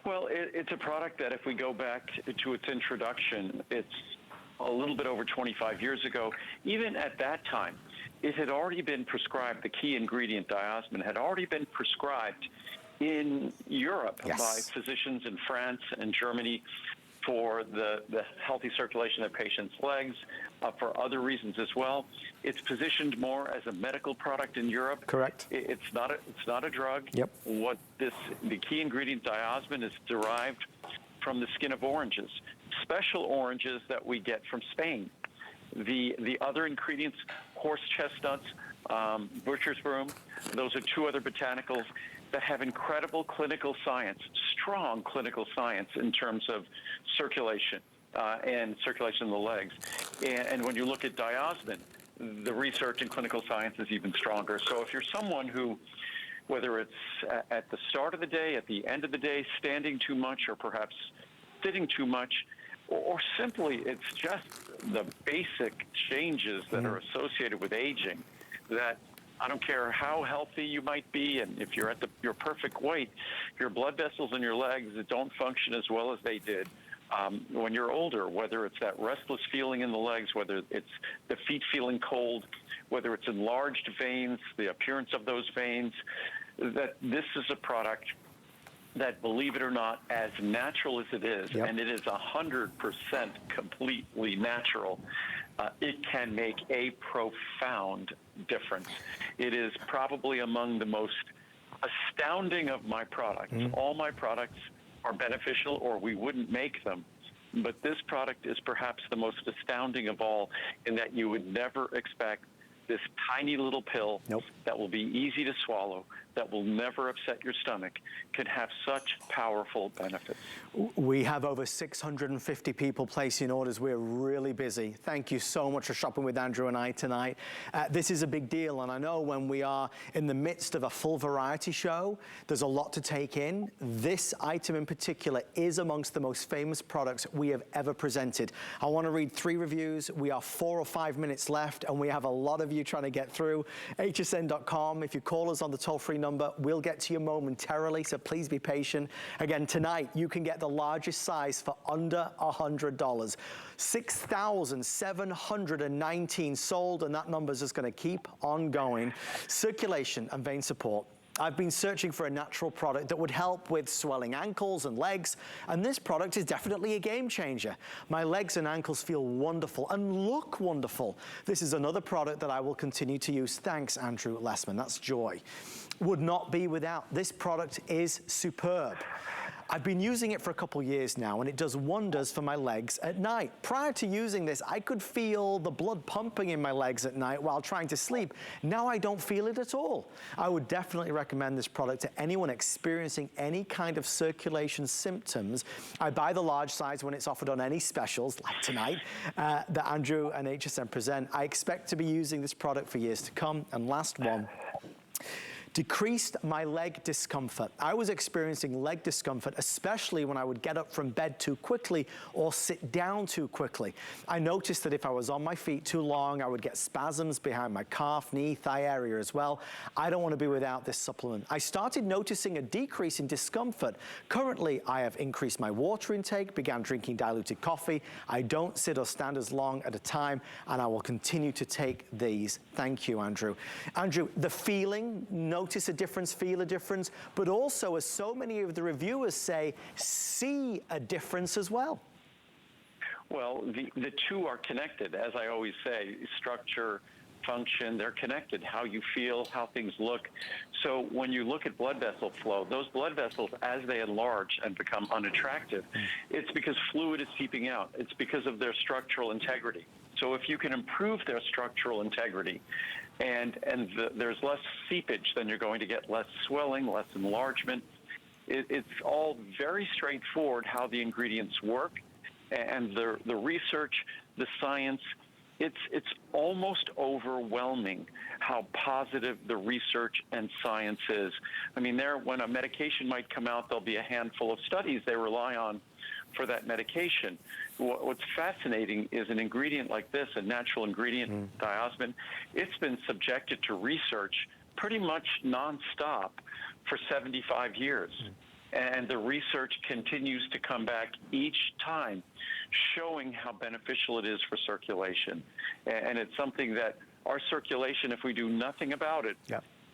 Well, it's a product that if we go back to its introduction, it's a little bit over 25 years ago. Even at that time, it had already been prescribed, the key ingredient diosmin had already been prescribed in Europe by physicians in France and Germany for the healthy circulation of patients' legs, for other reasons as well. It's positioned more as a medical product in Europe. Correct. It's not a drug. Yep. The key ingredient diosmin is derived from the skin of oranges, special oranges that we get from Spain. The other ingredients, horse chestnuts, butcher's broom, those are 2 other botanicals that have incredible clinical science, strong clinical science in terms of circulation and circulation in the legs. And when you look at diosmin, the research in clinical science is even stronger. So if you're someone who, whether it's at the start of the day, at the end of the day, standing too much, or perhaps sitting too much, or simply it's just the basic changes that are associated with aging, that I don't care how healthy you might be, and if you're at your perfect weight, your blood vessels in your legs don't function as well as they did when you're older, whether it's that restless feeling in the legs, whether it's the feet feeling cold, whether it's enlarged veins, the appearance of those veins, that this is a product that, believe it or not, as natural as it is, and it is 100% completely natural, it can make a profound difference. It is probably among the most astounding of my products. All my products are beneficial, or we wouldn't make them. But this product is perhaps the most astounding of all, in that you would never expect this tiny little pill that will be easy to swallow, that will never upset your stomach, can have such powerful benefits. We have over 650 people placing orders. We're really busy. Thank you so much for shopping with Andrew and I tonight. This is a big deal, and I know when we are in the midst of a full variety show, there's a lot to take in. This item in particular is amongst the most famous products we have ever presented. I want to read 3 reviews. We are 4 or 5 minutes left, and we have a lot of you you trying to get through. hsn.com. If you call us on the toll-free number, we'll get to you momentarily, so please be patient. Again, tonight, you can get the largest size for under $100. 6,719 sold, and that number is just going to keep on going. Circulation and vein support. I've been searching for a natural product that would help with swelling ankles and legs, and this product is definitely a game changer. My legs and ankles feel wonderful and look wonderful. This is another product that I will continue to use. Thanks, Andrew Lessman. That's joy. Would not be without. This product is superb. I've been using it for a couple years now, and it does wonders for my legs at night. Prior to using this, I could feel the blood pumping in my legs at night while trying to sleep. Now I don't feel it at all. I would definitely recommend this product to anyone experiencing any kind of circulation symptoms. I buy the large size when it's offered on any specials, like tonight, that Andrew and HSN present. I expect to be using this product for years to come. And last one. Decreased my leg discomfort. I was experiencing leg discomfort, especially when I would get up from bed too quickly or sit down too quickly. I noticed that if I was on my feet too long, I would get spasms behind my calf, knee, thigh area as well. I don't want to be without this supplement. I started noticing a decrease in discomfort. Currently, I have increased my water intake, began drinking diluted coffee. I don't sit or stand as long at a time, and I will continue to take these. Thank you, Andrew. Andrew, the feeling, notice a difference, feel a difference, but also, as so many of the reviewers say, see a difference as well. Well, the two are connected. As I always say, structure, function, they're connected. How you feel, how things look. So when you look at blood vessel flow, those blood vessels, as they enlarge and become unattractive, it's because fluid is seeping out. It's because of their structural integrity. So if you can improve their structural integrity, and there's less seepage, then you're going to get less swelling, less enlargement. It's all very straightforward how the ingredients work, and the research, the science, it's almost overwhelming how positive the research and science is. I mean, when a medication might come out, there'll be a handful of studies they rely on for that medication. What's fascinating is an ingredient like this, a natural ingredient, diosmin, it's been subjected to research pretty much nonstop for 75 years. And the research continues to come back each time, showing how beneficial it is for circulation. And it's something that our circulation, if we do nothing about it,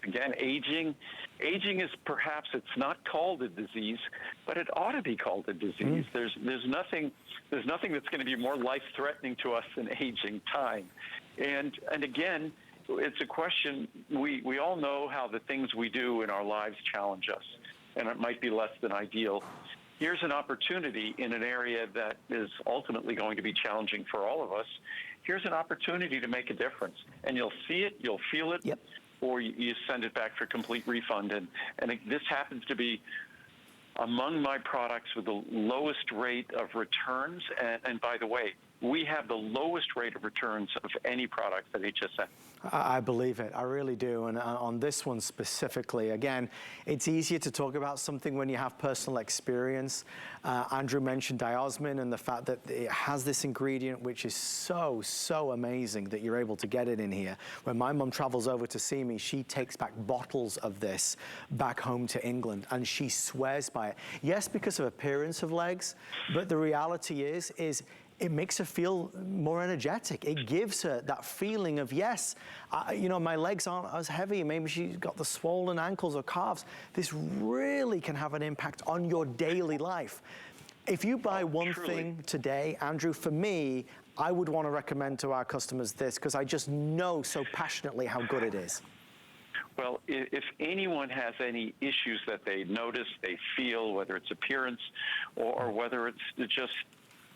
again, aging is perhaps, it's not called a disease, but it ought to be called a disease. There's nothing that's going to be more life-threatening to us than aging time. And again, it's a question, we all know how the things we do in our lives challenge us, and it might be less than ideal. Here's an opportunity in an area that is ultimately going to be challenging for all of us. Here's an opportunity to make a difference, and you'll see it, you'll feel it, or you send it back for complete refund. And this happens to be among my products with the lowest rate of returns. And by the way, we have the lowest rate of returns of any product at HSN. I believe it. I really do. And on this one specifically, again, it's easier to talk about something when you have personal experience. Andrew mentioned diosmin and the fact that it has this ingredient which is so amazing that you're able to get it in here. When my mom travels over to see me, she takes back bottles of this back home to England, and she swears by it. Yes, because of appearance of legs, but the reality is it makes her feel more energetic. It gives her that feeling of, yes, you know, my legs aren't as heavy. Maybe she's got the swollen ankles or calves. This really can have an impact on your daily life. If you buy one thing today, Andrew, for me, I would want to recommend to our customers this, because I just know so passionately how good it is. Well, if anyone has any issues that they notice, they feel, whether it's appearance or whether it's just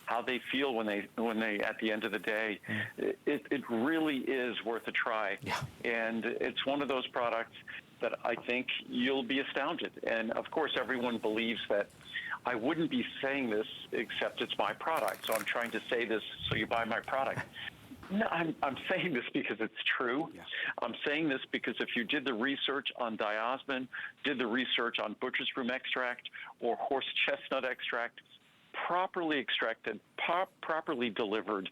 how they feel when they at the end of the day, it really is worth a try. And it's one of those products that I think you'll be astounded. And of course, everyone believes that I wouldn't be saying this except it's my product. So I'm trying to say this so you buy my product. No, I'm saying this because it's true. I'm saying this because if you did the research on diosmin, did the research on butcher's broom extract or horse chestnut extract, properly extracted, properly delivered,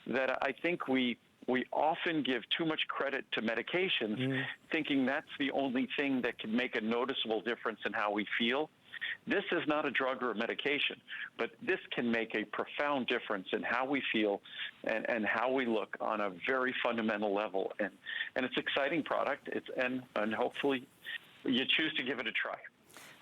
that I think we we often give too much credit to medications, thinking that's the only thing that can make a noticeable difference in how we feel. This is not a drug or a medication, but this can make a profound difference in how we feel and how we look on a very fundamental level. And it's an exciting product. And hopefully you choose to give it a try.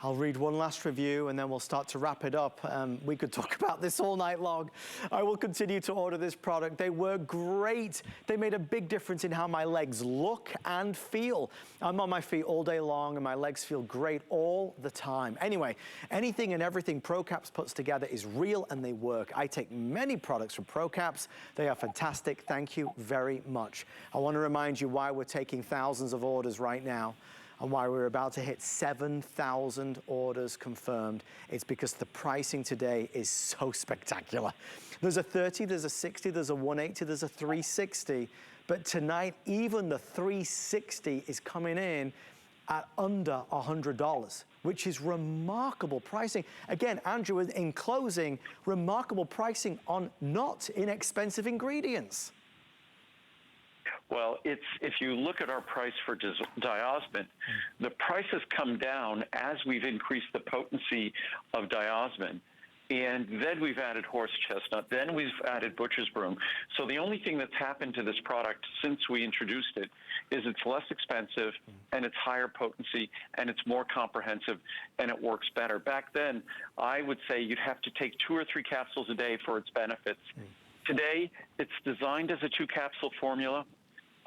I'll read one last review and then we'll start to wrap it up. We could talk about this all night long. I will continue to order this product. They were great. They made a big difference in how my legs look and feel. I'm on my feet all day long and my legs feel great all the time. Anyway, anything and everything ProCaps puts together is real and they work. I take many products from ProCaps. They are fantastic. Thank you very much. I want to remind you why we're taking thousands of orders right now, and why we're about to hit 7,000 orders confirmed. It's because the pricing today is so spectacular. There's a 30, there's a 60, there's a 180, there's a 360. But tonight, even the 360 is coming in at under $100, which is remarkable pricing. Again, Andrew, in closing, remarkable pricing on not inexpensive ingredients. Well, if you look at our price for diosmin, the price has come down as we've increased the potency of diosmin. And then we've added horse chestnut, then we've added butcher's broom. So the only thing that's happened to this product since we introduced it is it's less expensive and it's higher potency and it's more comprehensive and it works better. Back then, I would say you'd have to take 2 or 3 capsules a day for its benefits. Today, it's designed as a 2-capsule formula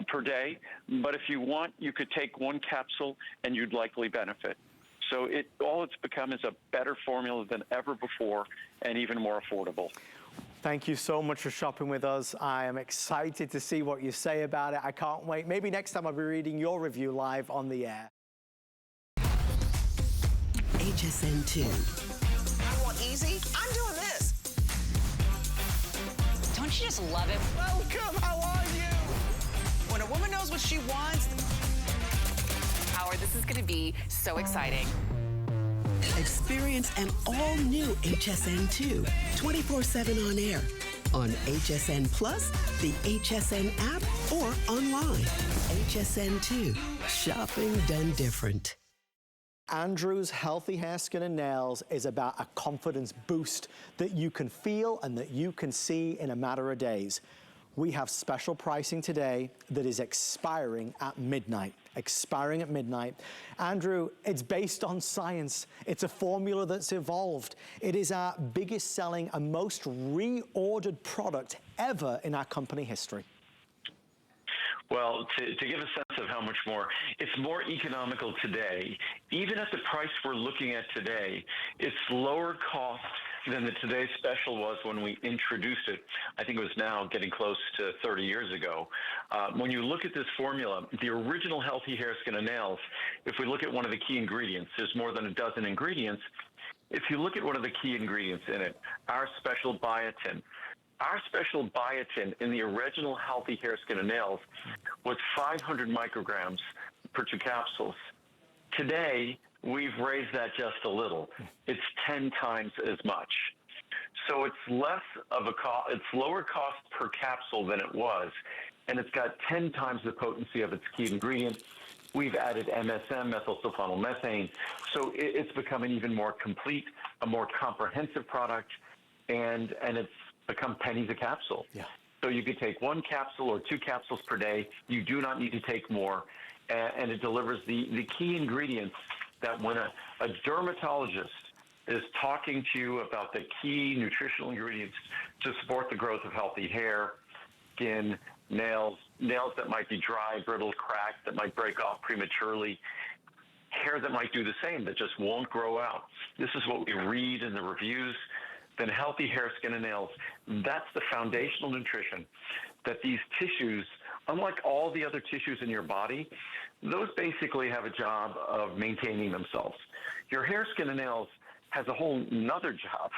per day, but if you want, you could take 1 capsule and you'd likely benefit. So all it's become is a better formula than ever before and even more affordable. Thank you so much for shopping with us. I am excited to see what you say about it. I can't wait. Maybe next time I'll be reading your review live on the air. HSN 2. I want easy. I'm doing this. Don't you just love it? Welcome. How are you? When a woman knows what she wants. Howard, this is going to be so exciting. Experience an all-new HSN 2, 24/7 on air, on HSN Plus, the HSN app, or online. HSN 2, shopping done different. Andrew's Healthy Hair, Skin and Nails is about a confidence boost that you can feel and that you can see in a matter of days. We have special pricing today that is expiring at midnight. Andrew, it's based on science. It's a formula that's evolved. It is our biggest selling and most reordered product ever in our company history. Well, to give a sense of how much more, it's more economical today. Even at the price we're looking at today, it's lower cost than the Today Special was when we introduced it. I think it was now getting close to 30 years ago. When you look at this formula, the original Healthy Hair, Skin, and Nails, if we look at one of the key ingredients, there's more than a dozen ingredients. If you look at one of the key ingredients in it, our special biotin. Our special biotin in the original Healthy Hair, Skin, and Nails was 500 micrograms per 2 capsules. Today, we've raised that just a little. It's 10 times as much. So it's less of a cost, it's lower cost per capsule than it was, and it's got 10 times the potency of its key ingredient. We've added MSM, methylsulfonylmethane, so it's become an even more complete, a more comprehensive product, and it's become pennies a capsule. Yeah. So you could take 1 capsule or 2 capsules per day. You do not need to take more, and it delivers the key ingredients that when a dermatologist is talking to you about the key nutritional ingredients to support the growth of healthy hair, skin, nails that might be dry, brittle, cracked, that might break off prematurely, hair that might do the same, that just won't grow out. This is what we read in the reviews. Then Healthy Hair, Skin, and Nails, that's the foundational nutrition that these tissues, unlike all the other tissues in your body, those basically have a job of maintaining themselves. Your hair, skin, and nails has a whole nother job,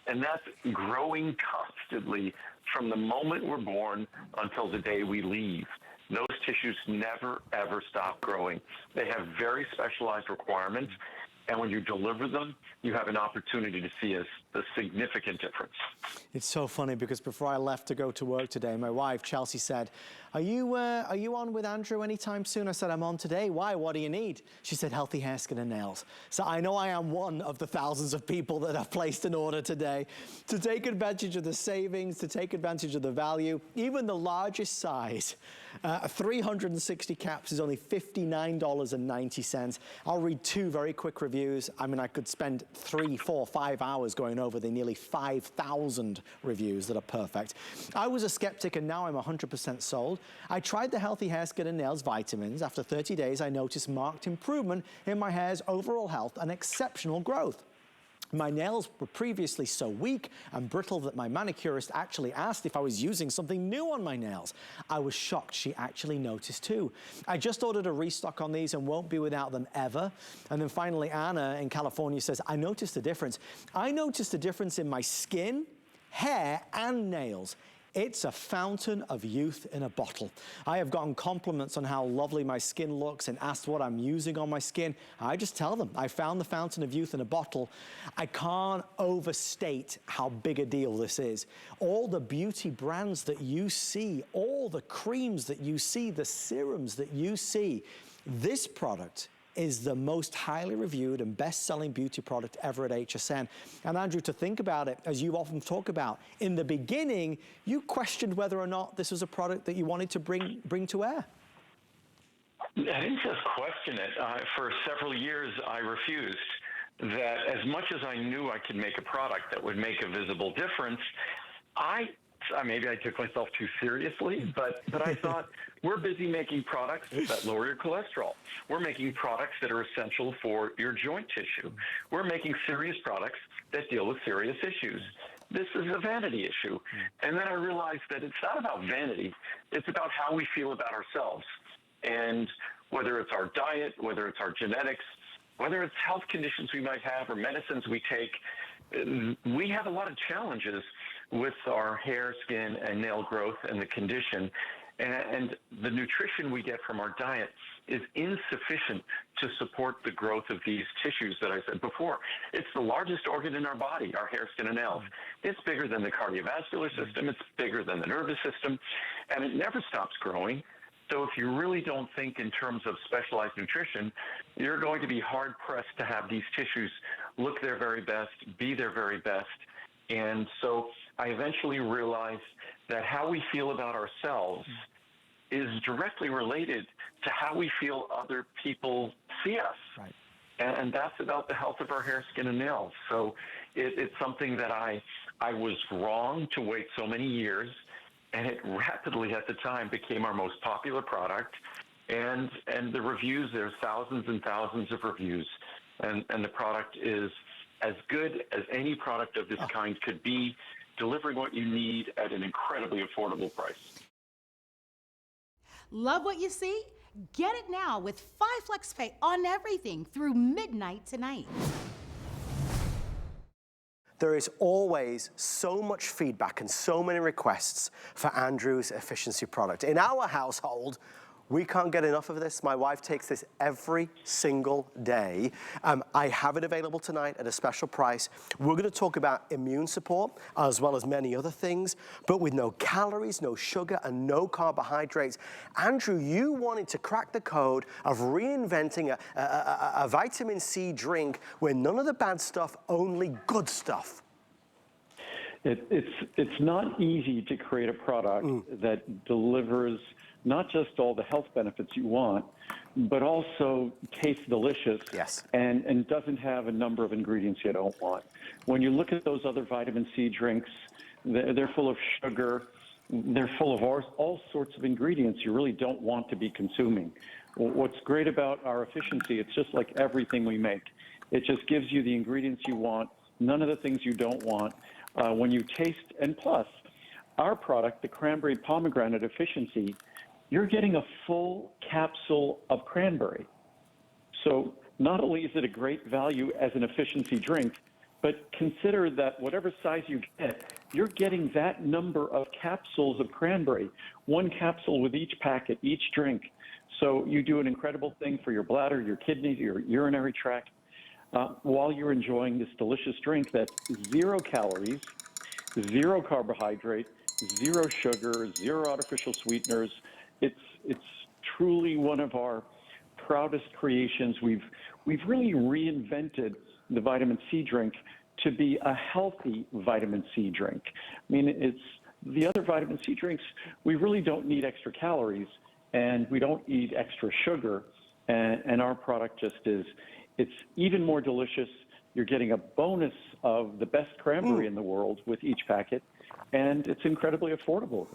and that's growing constantly from the moment we're born until the day we leave. Those tissues never, ever stop growing. They have very specialized requirements, And when you deliver them, you have an opportunity to see a significant difference. It's so funny because before I left to go to work today, my wife, Chelsea, said, are you on with Andrew anytime soon? I said, I'm on today. Why? What do you need? She said, healthy hair, skin, and nails. So I know I am one of the thousands of people that have placed an order today to take advantage of the savings, to take advantage of the value. Even the largest size, 360 caps is only $59.90. I'll read two very quick reviews. I mean, I could spend 3, 4, 5 hours going over the nearly 5,000 reviews that are perfect. I was a skeptic and now I'm 100% sold. I tried the Healthy Hair, Skin and Nails vitamins. After 30 days, I noticed marked improvement in my hair's overall health and exceptional growth. My nails were previously so weak and brittle that my manicurist actually asked if I was using something new on my nails. I was shocked she actually noticed too. I just ordered a restock on these and won't be without them ever. And then finally, Anna in California says, I noticed a difference. I noticed a difference in my skin, hair, and nails. It's a fountain of youth in a bottle. I have gotten compliments on how lovely my skin looks and asked what I'm using on my skin. I just tell them, I found the fountain of youth in a bottle. I can't overstate how big a deal this is. All the beauty brands that you see, all the creams that you see, the serums that you see, this product is the most highly reviewed and best-selling beauty product ever at HSN. And Andrew, to think about it, as you often talk about, in the beginning, you questioned whether or not this was a product that you wanted to bring to air. I didn't just question it. For several years, I refused. That as much as I knew I could make a product that would make a visible difference, maybe I took myself too seriously, but I thought, we're busy making products that lower your cholesterol. We're making products that are essential for your joint tissue. We're making serious products that deal with serious issues. This is a vanity issue. And then I realized that it's not about vanity. It's about how we feel about ourselves. And whether it's our diet, whether it's our genetics, whether it's health conditions we might have or medicines we take, we have a lot of challenges with our hair, skin, and nail growth and the condition. And the nutrition we get from our diet is insufficient to support the growth of these tissues that I said before. It's the largest organ in our body, our hair, skin, and nails. It's bigger than the cardiovascular system. It's bigger than the nervous system. And it never stops growing. So if you really don't think in terms of specialized nutrition, you're going to be hard-pressed to have these tissues look their very best, be their very best. And so I eventually realized that how we feel about ourselves is directly related to how we feel other people see us. Right. And that's about the health of our hair, skin, and nails. So it's something that I was wrong to wait so many years, and it rapidly at the time became our most popular product. And the reviews, there's thousands and thousands of reviews, and the product is as good as any product of this kind could be, delivering what you need at an incredibly affordable price. Love what you see? Get it now with 5 FlexPay on everything through midnight tonight. There is always so much feedback and so many requests for Andrew's efficiency product. In our household, we can't get enough of this. My wife takes this every single day. I have it available tonight at a special price. We're gonna talk about immune support as well as many other things, but with no calories, no sugar, and no carbohydrates. Andrew, you wanted to crack the code of reinventing a vitamin C drink with none of the bad stuff, only good stuff. It's not easy to create a product that delivers not just all the health benefits you want, but also tastes delicious. Yes. And doesn't have a number of ingredients you don't want. When you look at those other vitamin C drinks, they're full of sugar, they're full of all sorts of ingredients you really don't want to be consuming. What's great about our efficiency, it's just like everything we make. It just gives you the ingredients you want, none of the things you don't want. When you taste, and plus, our product, the Cranberry Pomegranate Efficiency, you're getting a full capsule of cranberry. So not only is it a great value as an efficiency drink, but consider that whatever size you get, you're getting that number of capsules of cranberry, 1 capsule with each packet, each drink. So you do an incredible thing for your bladder, your kidneys, your urinary tract. while you're enjoying this delicious drink that's 0 calories, 0 carbohydrate, 0 sugar, 0 artificial sweeteners. It's truly one of our proudest creations. We've really reinvented the vitamin C drink to be a healthy vitamin C drink. I mean, it's the other vitamin C drinks, we really don't need extra calories and we don't need extra sugar. And our product just is, it's even more delicious. You're getting a bonus of the best cranberry in the world with each packet, and it's incredibly affordable.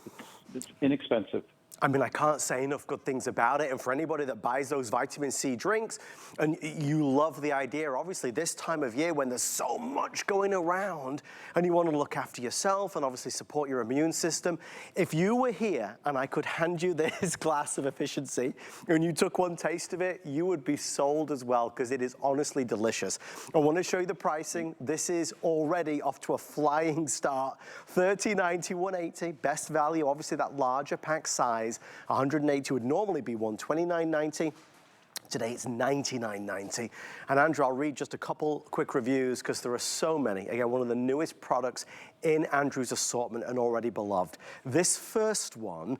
It's inexpensive. I mean, I can't say enough good things about it. And for anybody that buys those vitamin C drinks and you love the idea, obviously this time of year when there's so much going around and you want to look after yourself and obviously support your immune system, if you were here and I could hand you this glass of efficiency and you took one taste of it, you would be sold as well, because it is honestly delicious. I want to show you the pricing. This is already off to a flying start. $30.90, $180, best value, obviously that larger pack size. 180 would normally be $129.90. Today it's $99.90. And Andrew, I'll read just a couple quick reviews because there are so many. Again, one of the newest products in Andrew's assortment and already beloved. This first one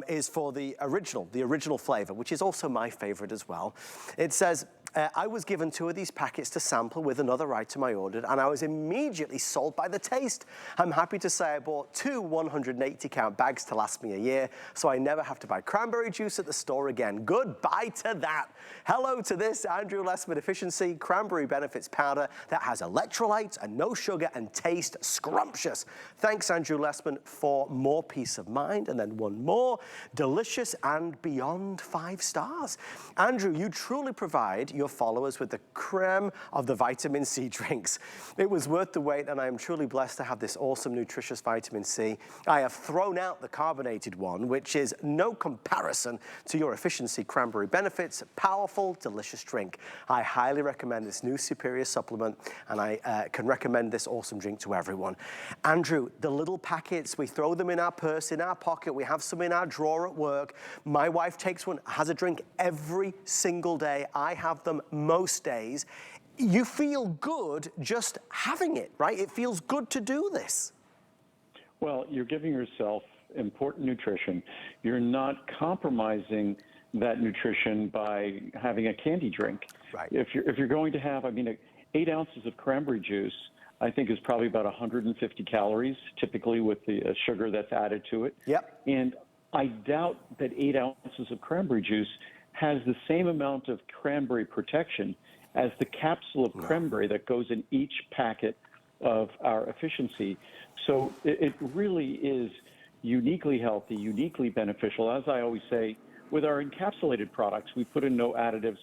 is for the original flavor, which is also my favorite as well. It says, I was given 2 of these packets to sample with another item I ordered, and I was immediately sold by the taste. I'm happy to say I bought 2 180-count bags to last me a year, so I never have to buy cranberry juice at the store again. Goodbye to that. Hello to this Andrew Lessman Efficiency Cranberry Benefits Powder that has electrolytes and no sugar and taste scrumptious. Thanks, Andrew Lessman, for more peace of mind. And then one more, delicious and beyond 5 stars. Andrew, you truly provide your followers with the creme of the vitamin C drinks. It was worth the wait, and I am truly blessed to have this awesome, nutritious vitamin C. I have thrown out the carbonated one, which is no comparison to your Efficiency Cranberry Benefits powerful, delicious drink. I highly recommend this new superior supplement, and I can recommend this awesome drink to everyone. Andrew, the little packets, we throw them in our purse, in our pocket. We have some in our drawer at work. My wife takes one, has a drink every single day. I have them most days. You feel good just having it, right? It feels good to do this. Well, you're giving yourself important nutrition. You're not compromising that nutrition by having a candy drink. Right. If you're going to have, 8 ounces of cranberry juice, I think is probably about 150 calories, typically with the sugar that's added to it. Yep. And I doubt that 8 ounces of cranberry juice has the same amount of cranberry protection as the capsule of cranberry that goes in each packet of our Efficiency. So it really is uniquely healthy, uniquely beneficial. As I always say, with our encapsulated products, we put in no additives.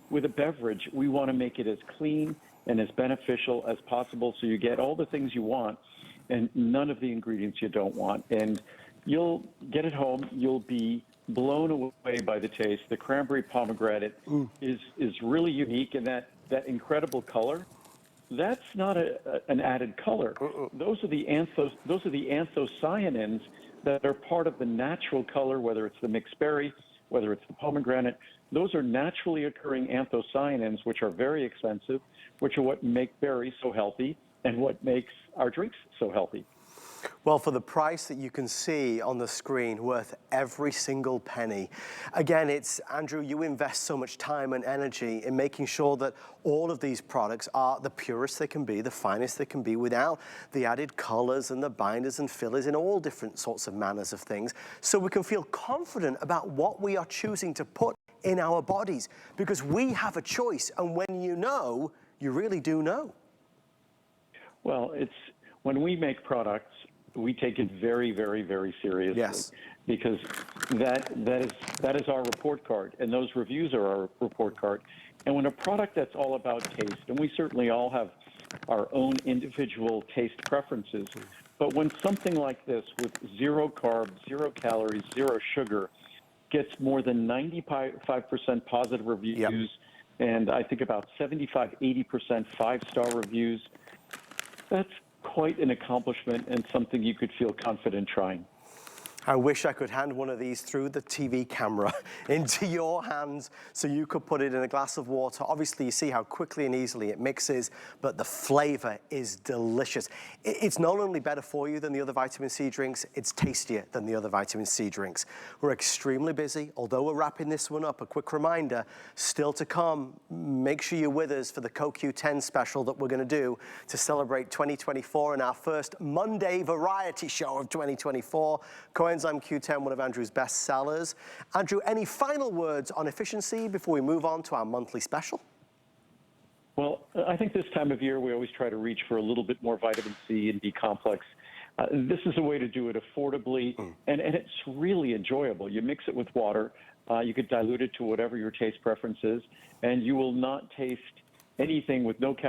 With a beverage, we want to make it as clean and as beneficial as possible so you get all the things you want and none of the ingredients you don't want. And you'll get it home, you'll be blown away by the taste. The cranberry pomegranate is really unique, and that incredible color, that's not an added color. Those are the anthocyanins that are part of the natural color, whether it's the mixed berry, whether it's the pomegranate. Those are naturally occurring anthocyanins, which are very expensive, which are what make berries so healthy and what makes our drinks so healthy. Well, for the price that you can see on the screen, worth every single penny. Again, it's, Andrew, you invest so much time and energy in making sure that all of these products are the purest they can be, the finest they can be, without the added colors and the binders and fillers in all different sorts of manners of things, so we can feel confident about what we are choosing to put in our bodies, because we have a choice, and when you know, you really do know. Well, when we make products, we take it very, very, very seriously. Yes. Because that is our report card, and those reviews are our report card. And when a product that's all about taste, and we certainly all have our own individual taste preferences, but when something like this with 0 carbs, 0 calories, 0 sugar gets more than 95% positive reviews, and I think about 75-80% 5-star reviews, that's quite an accomplishment and something you could feel confident trying. I wish I could hand one of these through the TV camera into your hands so you could put it in a glass of water. Obviously, you see how quickly and easily it mixes, but the flavor is delicious. It's not only better for you than the other vitamin C drinks, it's tastier than the other vitamin C drinks. We're extremely busy. Although we're wrapping this one up, a quick reminder, still to come, make sure you're with us for the CoQ10 special that we're gonna do to celebrate 2024 and our first Monday variety show of 2024. Coenzyme Q10, one of Andrew's best sellers. Andrew, any final words on efficiency before we move on to our monthly special? Well, I think this time of year we always try to reach for a little bit more vitamin C and B complex. This is a way to do it affordably, and it's really enjoyable. You mix it with water. You could dilute it to whatever your taste preference is, and you will not taste anything with no